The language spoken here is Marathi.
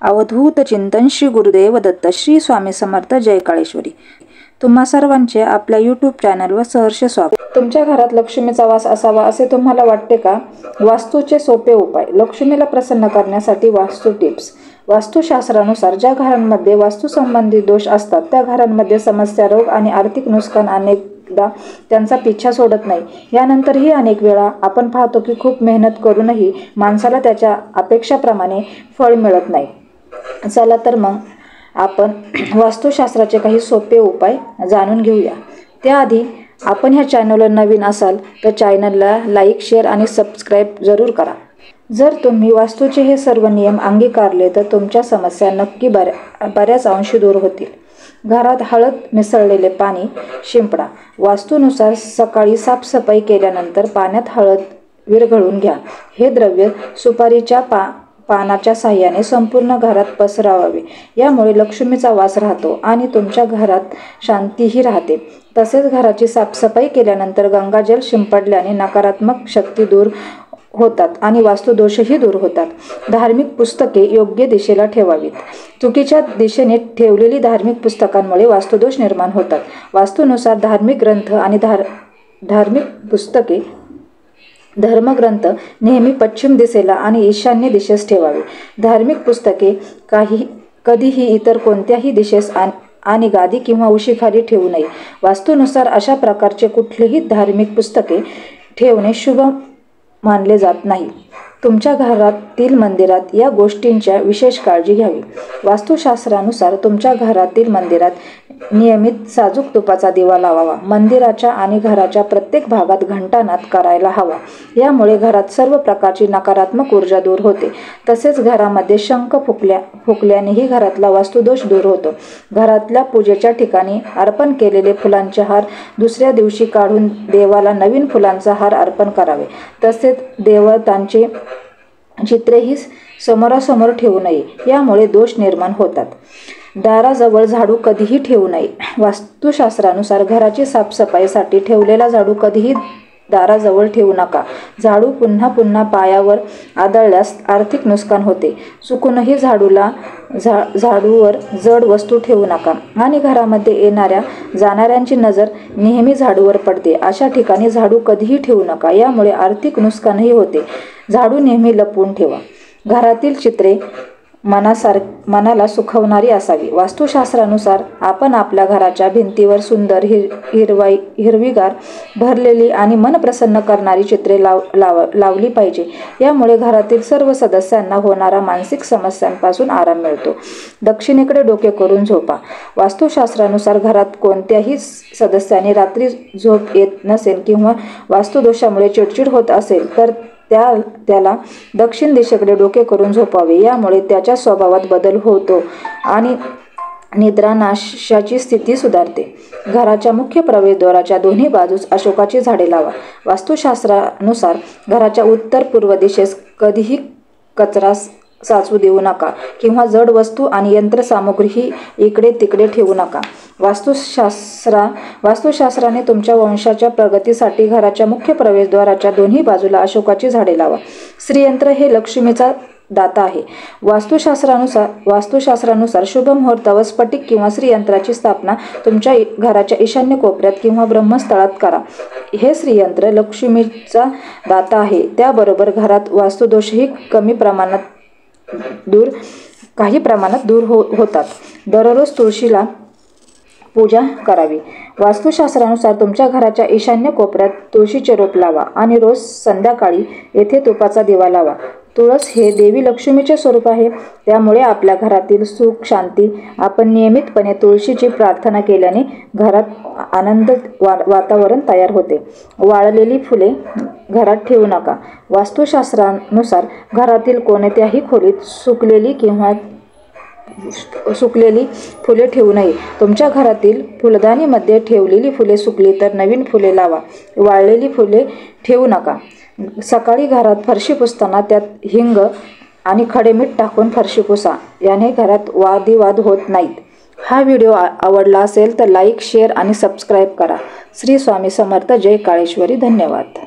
अवधूत चिंतन श्री गुरुदेव दत्त. श्री स्वामी समर्थ. जय काळेश्वरी. तुम्हा सर्वांचे आपल्या यूट्यूब चॅनलवर सहर्ष स्वागत. तुमच्या घरात लक्ष्मीचा वास असावा असे तुम्हाला वाटते का? वास्तूचे सोपे उपाय. लक्ष्मीला प्रसन्न करण्यासाठी वास्तू टिप्स. वास्तुशास्त्रानुसार ज्या घरांमध्ये वास्तुसंबंधी दोष असतात त्या घरांमध्ये समस्या, रोग आणि आर्थिक नुकसान अनेकदा त्यांचा पिच्छा सोडत नाही. यानंतरही अनेक वेळा आपण पाहतो की खूप मेहनत करूनही माणसाला त्याच्या अपेक्षाप्रमाणे फळ मिळत नाही. चला तर मग आपण वास्तुशास्त्राचे काही सोपे उपाय जाणून घेऊया. त्याआधी आपण ह्या चॅनलवर नवीन असाल तर चॅनलला लाईक, शेअर आणि सबस्क्राईब जरूर करा. जर तुम्ही वास्तूचे हे सर्व नियम अंगीकारले तर तुमच्या समस्या नक्की बऱ्याच अंशी दूर होतील. घरात हळद मिसळलेले पाणी शिंपडा. वास्तूनुसार सकाळी साफसफाई केल्यानंतर पाण्यात हळद विरघळून घ्या. हे द्रव्य सुपारीच्या पानाच्या साह्याने संपूर्ण घरात पसरवावे. यामुळे लक्ष्मीचा वास राहतो आणि तुमच्या घरात शांतीही राहते. तसेच घराची साफसफाई केल्यानंतर गंगाजल शिंपडल्याने नकारात्मक शक्ती दूर होतात आणि वास्तुदोषही दूर होतात. धार्मिक पुस्तके योग्य दिशेला ठेवावीत. चुकीच्या दिशेने ठेवलेली धार्मिक पुस्तकांमुळे वास्तुदोष निर्माण होतात. वास्तूनुसार धार्मिक ग्रंथ आणि धार्मिक पुस्तके धर्मग्रंथ नेहमी पश्चिम दिशेला आणि ईशान्य दिशेस ठेवावे. धार्मिक पुस्तके कधीही इतर कोणत्याही दिशेस आणि गादी किंवा उशीखाली ठेवू नये. वास्तूनुसार अशा प्रकारचे कुठलेही धार्मिक पुस्तके ठेवणे शुभ मानले जात नाही. तुमच्या घरातील मंदिरात या गोष्टींच्या विशेष काळजी घ्यावी. वास्तुशास्त्रानुसार तुमच्या घरातील मंदिरात नियमित साजूक तुपाचा दिवा लावावा. मंदिराच्या आणि घराच्या प्रत्येक भागात घंटानाद करायला हवा. यामुळे घरात सर्व प्रकारची नकारात्मक ऊर्जा दूर होते. तसेच घरामध्ये शंख फुकल्यानेही घरातला वास्तुदोष दूर होतो. घरातल्या पूजेच्या ठिकाणी अर्पण केलेले फुलांचे हार दुसऱ्या दिवशी काढून देवाला नवीन फुलांचा हार अर्पण करावे. तसेच देवतांचे चित्रेही समोरासमोर ठेवू नये. यामुळे दोष निर्माण होतात. दाराजवळ झाडू कधीही ठेवू नये. वास्तुशास्त्रानुसार घराची साफसफाईसाठी ठेवलेला झाडू कधीही दाराजवळ ठेवू नका. झाडू पुन्हा पुन्हा पायावर आदळल्यास आर्थिक नुकसान होते. चुकूनही झाडूवर जड वस्तू ठेवू नका आणि घरामध्ये येणाऱ्या जाणाऱ्यांची नजर नेहमी झाडूवर पडते. अशा ठिकाणी झाडू कधीही ठेवू नका. यामुळे आर्थिक नुकसानही होते. झाडू नेहमी लपवून ठेवा. घरातील चित्रे मनाला सुखवणारी असावी. वास्तुशास्त्रानुसार आपण आपल्या घराच्या भिंतीवर सुंदर हिरवीगार भरलेली आणि मन प्रसन्न करणारी चित्रे लावली पाहिजे. यामुळे घरातील सर्व सदस्यांना होणारा मानसिक समस्यांपासून आराम मिळतो. दक्षिणेकडे डोके करून झोपा. वास्तुशास्त्रानुसार घरात कोणत्याही सदस्याने रात्री झोप येत नसेल किंवा वास्तुदोषामुळे चिडचिड होत असेल तर त्याला दक्षिण दिशेकडे डोके करून झोपावे. यामुळे त्याच्या स्वभावात बदल होतो आणि निद्रानाशाची स्थिती सुधारते. घराच्या मुख्य प्रवेशद्वाराच्या दोन्ही बाजूस अशोकाची झाडे लावा. वास्तुशास्त्रानुसार घराच्या उत्तर पूर्व दिशेस कधीही कचरा साचू देऊ नका किंवा जड वस्तू आणि यंत्रसामुग्रीही इकडे तिकडे ठेवू नका. वास्तुशास्त्राने तुमच्या वंशाच्या प्रगतीसाठी घराच्या मुख्य प्रवेशद्वाराच्या दोन्ही बाजूला अशोकाची झाडे लावा. श्रीयंत्र हे लक्ष्मीचा दाता आहे. वास्तुशास्त्रानुसार शुभ मुहूर्तावर स्फटिक किंवा श्रीयंत्राची स्थापना तुमच्या घराच्या ईशान्य कोपऱ्यात किंवा ब्रह्मस्थळात करा. हे श्रीयंत्र लक्ष्मीचा दाता आहे. त्याबरोबर घरात वास्तुदोषही काही प्रमाणात दूर होतात. दररोज तुळशीला पूजा करावी. वास्तुशास्त्रानुसार तुमच्या घराच्या ईशान्य कोपऱ्यात तुळशीचे रोप लावा आणि रोज संध्याकाळी येथे तुपाचा दिवा लावा. तुळस हे देवी लक्ष्मीचे स्वरूप आहे. त्यामुळे आपल्या घरातील सुख शांती. आपण नियमितपणे तुळशीची प्रार्थना केल्याने घरात आनंद वातावरण तयार होते. वाळलेली फुले घरात ठेवू नका. वास्तुशास्त्रानुसार घरातील कोणत्याही खोलीत सुकलेली फुले ठेवू नये. तुमच्या घरातील फुलदाणीमध्ये ठेवलेली फुले सुकली तर नवीन फुले लावा. वाळलेली फुले ठेवू नका. सकाळी घरात फरशी पुसताना त्यात हिंग आणि खडे मीठ टाकून फरशी पुसा. याने घरात वादविवाद होत नाहीत. हा व्हिडिओ आवडला असेल तर लाईक, शेअर आणि सबस्क्राईब करा. श्री स्वामी समर्थ. जय काळेश्वरी. धन्यवाद.